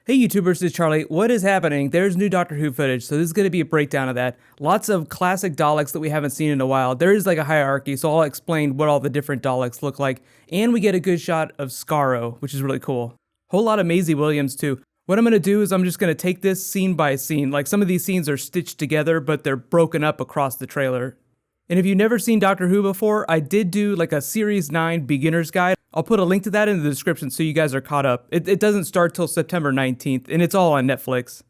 Hey YouTubers, it's Charlie. What is happening? There's new Doctor Who footage, so this is going to be a breakdown of that. Lots of classic Daleks that we haven't seen in a while. There is like a hierarchy, so I'll explain what all the different Daleks look like. And we get a good shot of Skaro, which is really cool. Whole lot of Maisie Williams too. What I'm going to do is I'm just going to take this scene by scene. Like some of these scenes are stitched together, but they're broken up across the trailer. And if you've never seen Doctor Who before, I did do like a Series 9 beginner's guide. I'll put a link to that in the description so you guys are caught up. It doesn't start till September 19th, and it's all on Netflix.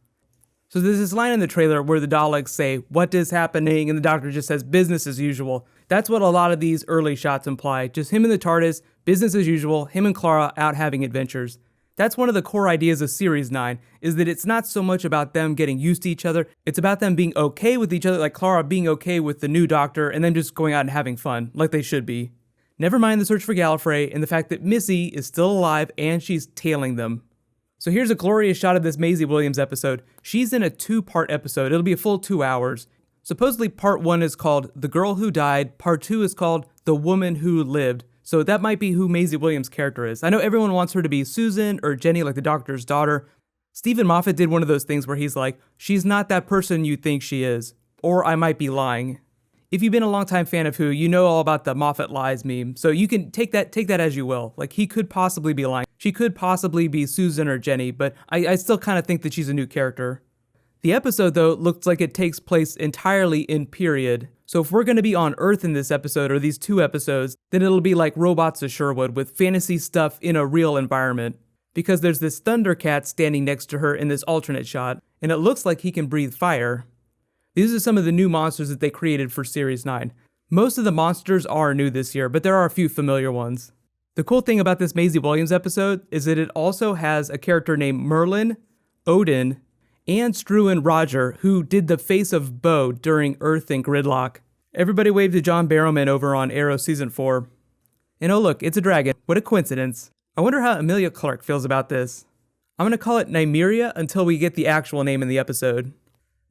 So there's this line in the trailer where the Daleks say, "What is happening?" and the Doctor just says, "Business as usual." That's what a lot of these early shots imply. Just him in the TARDIS, business as usual, him and Clara out having adventures. That's one of the core ideas of Series 9, is that it's not so much about them getting used to each other, it's about them being okay with each other, like Clara being okay with the new Doctor, and them just going out and having fun, like they should be. Never mind the search for Gallifrey, and the fact that Missy is still alive and she's tailing them. So here's a glorious shot of this Maisie Williams episode. She's in a 2-part episode, it'll be a full 2 hours. Supposedly part 1 is called The Girl Who Died, part 2 is called The Woman Who Lived. So that might be who Maisie Williams' character is. I know everyone wants her to be Susan or Jenny, like the Doctor's daughter. Stephen Moffat did one of those things where he's like, she's not that person you think she is. Or I might be lying. If you've been a longtime fan of Who, you know all about the Moffat lies meme. So you can take that as you will. Like, he could possibly be lying. She could possibly be Susan or Jenny, but I still kind of think that she's a new character. The episode, though, looks like it takes place entirely in period. So if we're going to be on Earth in this episode, or these 2 episodes, then it'll be like Robots of Sherwood with fantasy stuff in a real environment. Because there's this Thundercat standing next to her in this alternate shot, and it looks like he can breathe fire. These are some of the new monsters that they created for Series 9. Most of the monsters are new this year, but there are a few familiar ones. The cool thing about this Maisie Williams episode is that it also has a character named Merlin, Odin, and Struan Roger, who did the face of Bo during Earth and Gridlock. Everybody wave to John Barrowman over on Arrow Season 4. And oh look, it's a dragon. What a coincidence. I wonder how Emilia Clarke feels about this. I'm gonna call it Nymeria until we get the actual name in the episode.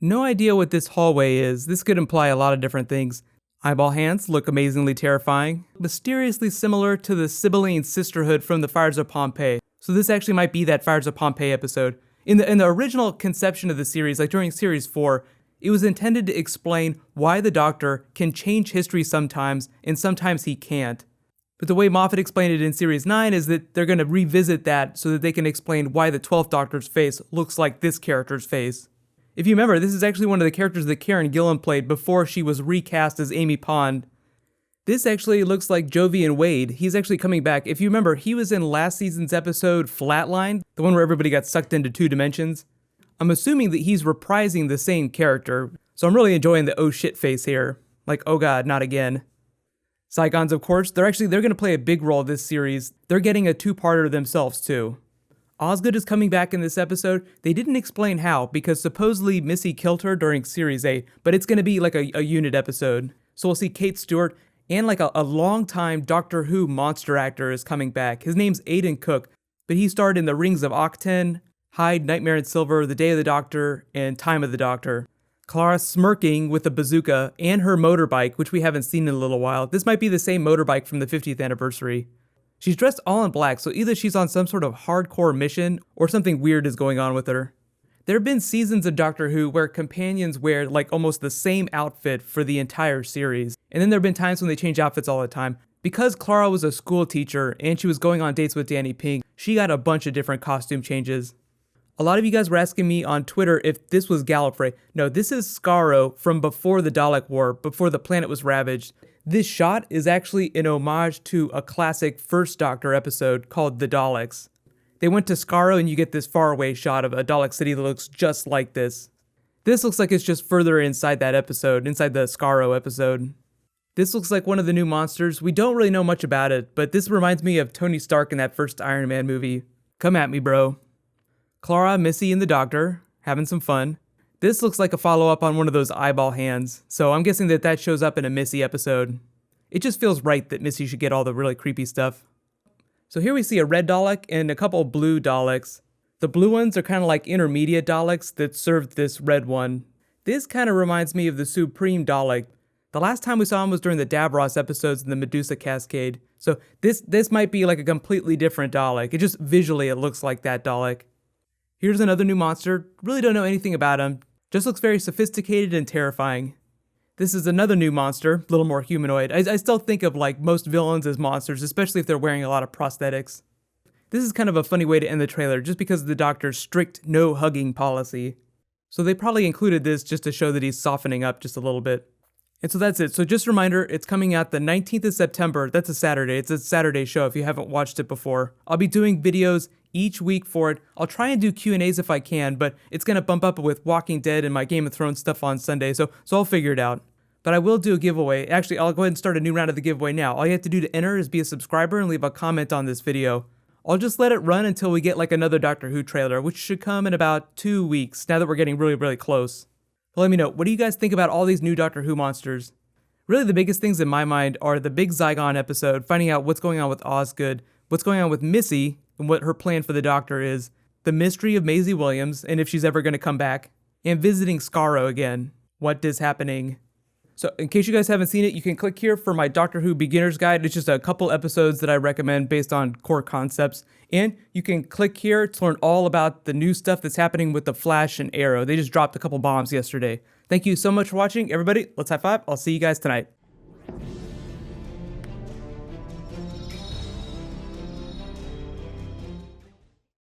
No idea what this hallway is. This could imply a lot of different things. Eyeball hands look amazingly terrifying. Mysteriously similar to the Sibylline Sisterhood from the Fires of Pompeii. So this actually might be that Fires of Pompeii episode. In the original conception of the series, like during Series 4, it was intended to explain why the Doctor can change history sometimes, and sometimes he can't. But the way Moffat explained it in Series 9 is that they're going to revisit that so that they can explain why the 12th Doctor's face looks like this character's face. If you remember, this is actually one of the characters that Karen Gillan played before she was recast as Amy Pond. This actually looks like Jovian Wade. He's actually coming back. If you remember, he was in last season's episode Flatline, the one where everybody got sucked into 2 dimensions. I'm assuming that he's reprising the same character, so I'm really enjoying the oh shit face here. Like, oh god, not again. Saigons, of course, they're going to play a big role this series. They're getting a 2-parter themselves too. Osgood is coming back in this episode. They didn't explain how, because supposedly Missy killed her during Series 8, but it's going to be like a unit episode. So we'll see Kate Stewart, and like a long-time Doctor Who monster actor is coming back. His name's Aidan Cook, but he starred in The Rings of Octen, Hyde, Nightmare in Silver, The Day of the Doctor, and Time of the Doctor. Clara smirking with a bazooka and her motorbike, which we haven't seen in a little while. This might be the same motorbike from the 50th anniversary. She's dressed all in black, so either she's on some sort of hardcore mission or something weird is going on with her. There have been seasons of Doctor Who where companions wear like almost the same outfit for the entire series. And then there have been times when they change outfits all the time. Because Clara was a school teacher and she was going on dates with Danny Pink, she got a bunch of different costume changes. A lot of you guys were asking me on Twitter if this was Gallifrey. No, this is Skaro from before the Dalek War, before the planet was ravaged. This shot is actually an homage to a classic First Doctor episode called The Daleks. They went to Skaro and you get this faraway shot of a Dalek city that looks just like this. This looks like it's just further inside that episode, inside the Skaro episode. This looks like one of the new monsters. We don't really know much about it, but this reminds me of Tony Stark in that first Iron Man movie. Come at me, bro. Clara, Missy, and the Doctor, having some fun. This looks like a follow-up on one of those eyeball hands, so I'm guessing that shows up in a Missy episode. It just feels right that Missy should get all the really creepy stuff. So here we see a red Dalek and a couple blue Daleks. The blue ones are kind of like intermediate Daleks that served this red one. This kind of reminds me of the Supreme Dalek. The last time we saw him was during the Davros episodes in the Medusa Cascade. So this might be like a completely different Dalek. It just visually it looks like that Dalek. Here's another new monster. Really don't know anything about him. Just looks very sophisticated and terrifying. This is another new monster, a little more humanoid. I still think of like most villains as monsters, especially if they're wearing a lot of prosthetics. This is kind of a funny way to end the trailer just because of the doctor's strict no hugging policy. So they probably included this just to show that he's softening up just a little bit. And so that's it. So just a reminder, it's coming out the 19th of September. That's a Saturday. It's a Saturday show if you haven't watched it before. I'll be doing videos each week for it. I'll try and do Q&As if I can, but it's going to bump up with Walking Dead and my Game of Thrones stuff on Sunday, so I'll figure it out. But I will do a giveaway. Actually, I'll go ahead and start a new round of the giveaway now. All you have to do to enter is be a subscriber and leave a comment on this video. I'll just let it run until we get like another Doctor Who trailer, which should come in about 2 weeks, now that we're getting really, really close. But let me know, what do you guys think about all these new Doctor Who monsters? Really the biggest things in my mind are the big Zygon episode, finding out what's going on with Osgood, what's going on with Missy, and what her plan for the Doctor is, the mystery of Maisie Williams, and if she's ever going to come back, and visiting Skaro again. What is happening? So in case you guys haven't seen it, you can click here for my Doctor Who Beginner's Guide. It's just a couple episodes that I recommend based on core concepts. And you can click here to learn all about the new stuff that's happening with the Flash and Arrow. They just dropped a couple bombs yesterday. Thank you so much for watching, everybody. Let's high five. I'll see you guys tonight.